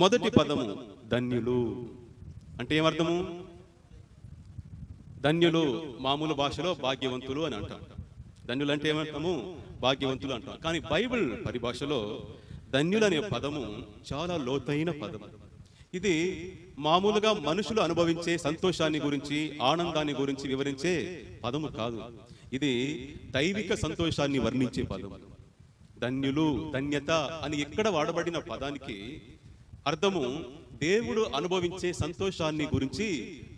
మొదటి పదము ధన్యులు అంటే ఏమర్థము? ధన్యులు మామూలు భాషలో భాగ్యవంతులు అని అంటాం. ధన్యులు అంటే ఏమంటాము? భాగ్యవంతులు అంటాం. కానీ బైబిల్ పరిభాషలో ధన్యులు అనే పదము చాలా లోతైన పదం. ఇది మామూలుగా మనుషులు అనుభవించే సంతోషాన్ని గురించి, ఆనందాన్ని గురించి వివరించే పదము కాదు. ఇది దైవిక సంతోషాన్ని వర్ణించే పదం. ధన్యులు, ధన్యత అని ఎక్కడ వాడబడిన పదానికి అర్థము దేవుడు అనుభవించే సంతోషాన్ని గురించి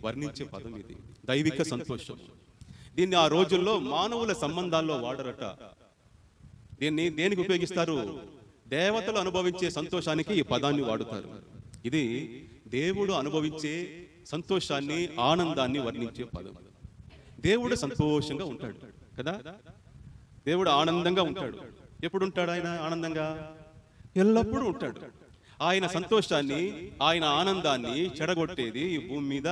వర్ణించే పదం. ఇది దైవిక సంతోషం. దీన్ని ఆ రోజుల్లో మానవుల సంబంధాల్లో వాడరట. దీన్ని దేనికి ఉపయోగిస్తారు? దేవతలు అనుభవించే సంతోషానికి ఈ పదాన్ని వాడుతారు. ఇది దేవుడు అనుభవించే సంతోషాన్ని, ఆనందాన్ని వర్ణించే పదం. దేవుడు సంతోషంగా ఉంటాడు కదా, దేవుడు ఆనందంగా ఉంటాడు. ఎప్పుడు ఉంటాడు ఆయన ఆనందంగా? ఎల్లప్పుడూ ఉంటాడు. ఆయన సంతోషాన్ని, ఆయన ఆనందాన్ని చెడగొట్టేది ఈ భూమి మీద,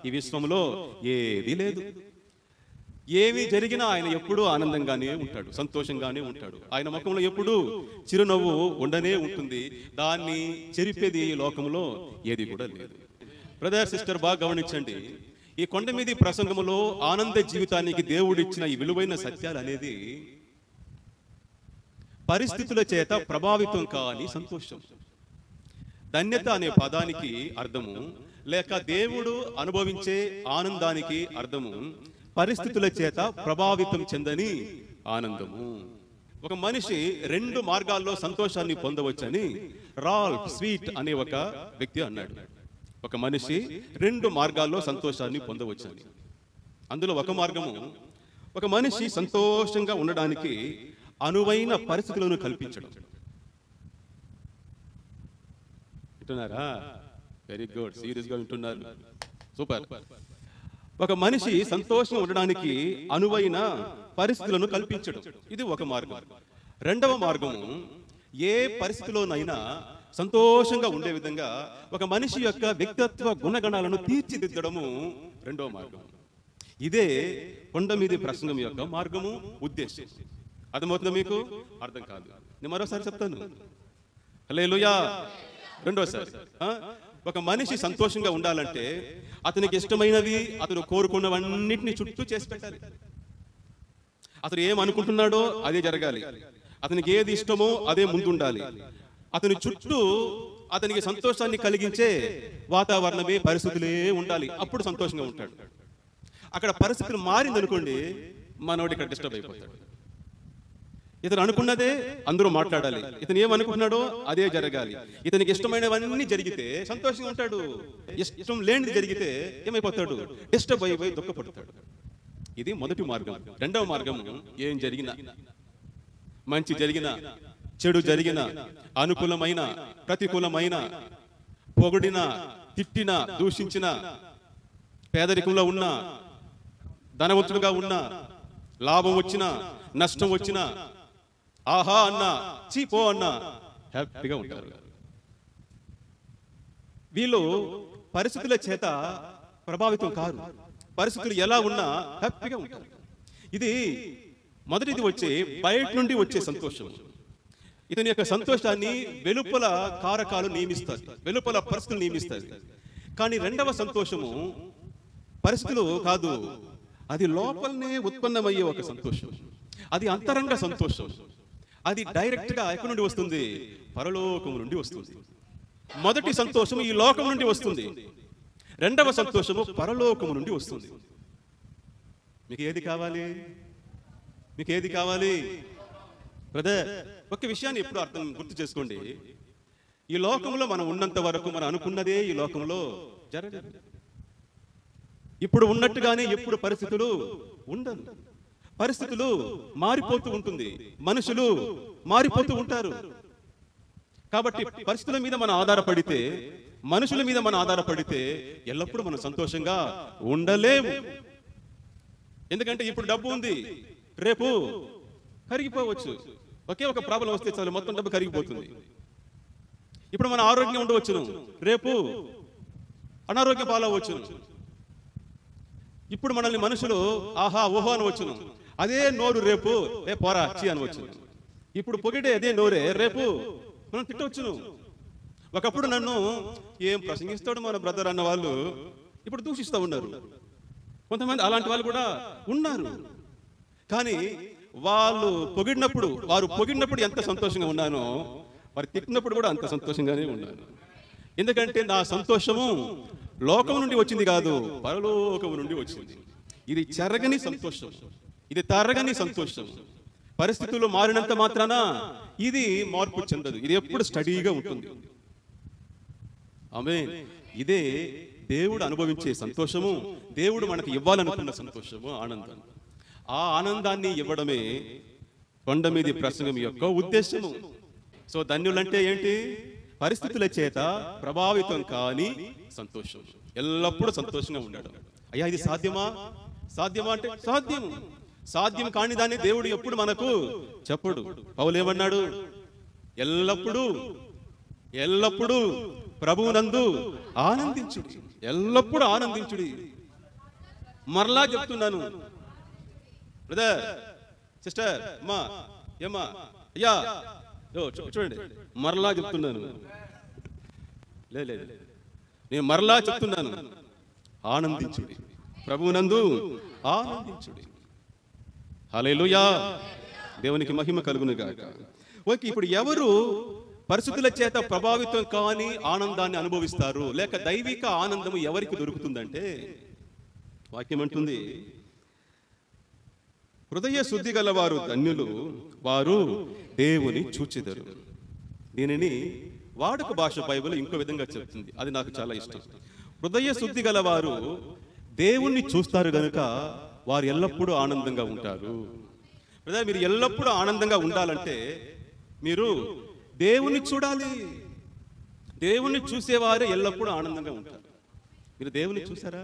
ఈ విశ్వంలో ఏదీ లేదు. ఏమి జరిగినా ఆయన ఎప్పుడూ ఆనందంగానే ఉంటాడు, సంతోషంగానే ఉంటాడు. ఆయన ముఖంలో ఎప్పుడూ చిరునవ్వు ఉండనే ఉంటుంది. దాన్ని చెరిపేది ఈ లోకంలో ఏది కూడా లేదు. బ్రదర్, సిస్టర్, బాగా గమనించండి. ఈ కొండ మీది ప్రసంగంలో ఆనంద జీవితానికి దేవుడిచ్చిన ఈ విలువైన సత్యాలు అనేది పరిస్థితుల చేత ప్రభావితం కాని సంతోషం. ధన్యత అనే పదానికి అర్థము, లేక దేవుడు అనుభవించే ఆనందానికి అర్థము పరిస్థితుల చేత ప్రభావితం చెందని ఆనందము. ఒక మనిషి రెండు మార్గాల్లో సంతోషాన్ని పొందవచ్చని రాల్ఫ్ స్వీట్ అనే ఒక వ్యక్తి అన్నాడు. ఒక మనిషి రెండు మార్గాల్లో సంతోషాన్ని పొందవచ్చని. అందులో ఒక మార్గము, ఒక మనిషి సంతోషంగా ఉండడానికి అనువైన పరిస్థితులను కల్పించడం. వింటున్నారా? వెరీ గుడ్, సీరియస్ గా వింటున్నారు. సూపర్. ఒక మనిషి సంతోషంగా ఉండడానికి అనువైన పరిస్థితులను కల్పించడం, ఇది ఒక మార్గం. రెండవ మార్గము, ఏ పరిస్థితిలోనైనా సంతోషంగా ఉండే విధంగా ఒక మనిషి యొక్క వ్యక్తిత్వ గుణగణాలను తీర్చిదిద్దడము రెండవ మార్గం. ఇదే కొండ మీది ప్రసంగం యొక్క మార్గము, ఉద్దేశం. అర్థమవుతుందా మీకు? అర్థం కాదు. నేను మరోసారి చెప్తాను. హల్లెలూయా. రెండోసారి, ఒక మనిషి సంతోషంగా ఉండాలంటే అతనికి ఇష్టమైనవి, అతను కోరుకున్నవన్నిటిని చుట్టూ చేసి పెట్టాలి. అతను ఏమనుకుంటున్నాడో అదే జరగాలి. అతనికి ఏది ఇష్టమో అదే ముందుండాలి. అతని చుట్టూ అతనికి సంతోషాన్ని కలిగించే వాతావరణమే, పరిస్థితులే ఉండాలి. అప్పుడు సంతోషంగా ఉంటాడు. అక్కడ పరిస్థితులు మారిందనుకోండి, మనోడు ఇక్కడ డిస్టర్బ్ అయిపోతాడు. ఇతను అనుకున్నదే అందరూ మాట్లాడాలి, ఇతను ఏమనుకుంటున్నాడో అదే జరగాలి. ఇతనికి ఇష్టమైనవన్నీ జరిగితే సంతోషంగా ఉంటాడు. ఇష్టం లేనిది జరిగితే ఏమైపోతాడు? డిస్టర్బ్ అయిపోయి దుఃఖపడతాడు. ఇది మొదటి మార్గం. రెండవ మార్గం, ఏం జరిగినా, మంచి జరిగిన, చెడు జరిగిన, అనుకూలమైన, ప్రతికూలమైన, పొగిడిన, తిట్టిన, దూషించిన, పేదరికంలో ఉన్న, ధనవంతుడుగా ఉన్న, లాభం వచ్చినా, నష్టం వచ్చినా, ఆహా అన్నా, చీపో అన్నా హ్యాపీగా ఉంటారు. వీళ్ళు పరిస్థితుల చేత ప్రభావితం కారు. పరిస్థితులు ఎలా ఉన్నా హ్యాపీగా ఉంటారు. ఇది మొదటిది వచ్చే బయట నుండి వచ్చే సంతోషం. ఇతని యొక్క సంతోషాన్ని వెలుపల కారకాలు నియమిస్తారు, వెలుపల పరిస్థితులు నియమిస్తారు. కానీ రెండవ సంతోషము పరిస్థితులు కాదు, అది లోపలనే ఉత్పన్నమయ్యే ఒక సంతోషం. అది అంతరంగ సంతోషం. అది డైరెక్ట్ గా ఎక్కడి నుండి వస్తుంది? పరలోకం నుండి వస్తుంది. మొదటి సంతోషము ఈ లోకం నుండి వస్తుంది, రెండవ సంతోషము పరలోకము నుండి వస్తుంది. మీకు ఏది కావాలి? మీకు ఏది కావాలి? బ్రదర్, ఒక విషయాన్ని ఎప్పుడు గుర్తు చేసుకోండి. ఈ లోకంలో మనం ఉన్నంత వరకు మనం అనుకున్నదే ఈ లోకంలో జరగదు. ఇప్పుడు ఉన్నట్టుగానే ఎప్పుడు పరిస్థితులు ఉండదు. పరిస్థితులు మారిపోతూ ఉంటుంది, మనుషులు మారిపోతూ ఉంటారు. కాబట్టి పరిస్థితుల మీద మనం ఆధారపడితే, మనుషుల మీద మనం ఆధారపడితే ఎల్లప్పుడూ మనం సంతోషంగా ఉండలేము. ఎందుకంటే ఇప్పుడు డబ్బు ఉంది, రేపు కరిగిపోవచ్చు. ఒకే ఒక ప్రాబ్లం వస్తే చాలు, మొత్తం డబ్బు కరిగిపోతుంది. ఇప్పుడు మన ఆరోగ్యం ఉండవచ్చును, రేపు అనారోగ్యం పాలవచ్చును. ఇప్పుడు మనల్ని మనుషులు ఆహా ఓహో అనవచ్చును, అదే నోరు రేపు ఏ పోరా చీ అనవచ్చు. ఇప్పుడు పొగిడే అదే నోరే రేపు మనం తిట్టవచ్చును. ఒకప్పుడు నన్ను ఏం ప్రసంగిస్తాడు మన బ్రదర్ అన్న వాళ్ళు ఇప్పుడు దూషిస్తూ ఉన్నారు. కొంతమంది అలాంటి వాళ్ళు కూడా ఉన్నారు. కానీ వారు పొగిడినప్పుడు ఎంత సంతోషంగా ఉన్నానో, వారు తిట్టినప్పుడు కూడా అంత సంతోషంగానే ఉన్నాను. ఎందుకంటే నా సంతోషము లోకం నుండి వచ్చింది కాదు, పరలోకం నుండి వచ్చింది. ఇది చెరగని సంతోషం, ఇది తరగని సంతోషం. పరిస్థితులు మారినంత మాత్రాన ఇది మార్పు చెందదు, ఇది ఎప్పుడు స్టడీగా ఉంటుంది. ఆమేన్. ఇదే దేవుడు అనుభవించే సంతోషము, దేవుడు మనకి ఇవ్వాలనుకున్న సంతోషము, ఆనందం. ఆ ఆనందాన్ని ఇవ్వడమే కొండ మీది ప్రసంగం యొక్క ఉద్దేశము. సో ధన్యులంటే ఏంటి? పరిస్థితుల చేత ప్రభావితం కాని సంతోషం, ఎల్లప్పుడూ సంతోషంగా ఉండడం. అయ్యా ఇది సాధ్యమా? సాధ్యమా అంటే సాధ్యము. సాధ్యం కాని దాన్ని దేవుడు ఎప్పుడు మనకు చెప్పడు. పౌలు ఏమన్నాడు? ఎల్లప్పుడూ ప్రభువునందు ఆనందించుడి, ఎల్లప్పుడూ ఆనందించుడి. మరలా చెప్తున్నాను బ్రదర్, సిస్టర్, అమ్మా, ఏమ్మా, అయ్యా, చూడండి, మరలా చెప్తున్నాను, లేదు నేను మరలా చెప్తున్నాను, ఆనందించుడి, ప్రభువునందు ఆనందించుడి. హల్లెలూయా, దేవునికి మహిమ కలుగును గాక. ఓకే, ఇప్పుడు ఎవరు పరిస్థితుల చేత ప్రభావితం కాని ఆనందాన్ని అనుభవిస్తారు, లేక దైవిక ఆనందము ఎవరికి దొరుకుతుందంటే, వాక్యం అంటుంది, హృదయ శుద్ధి గలవారు ధన్యులు, వారు దేవుని చూచెదరు. దీనిని వాడుక భాష బైబిల్ ఇంకో విధంగా చెప్తుంది, అది నాకు చాలా ఇష్టం. హృదయ శుద్ధి గలవారు దేవుణ్ణి చూస్తారు గనుక వారు ఎల్లప్పుడూ ఆనందంగా ఉంటారు. మీరు ఎల్లప్పుడూ ఆనందంగా ఉండాలంటే మీరు దేవుణ్ణి చూడాలి. దేవుణ్ణి చూసేవారు ఎల్లప్పుడూ ఆనందంగా ఉంటారు. మీరు దేవుణ్ణి చూసారా?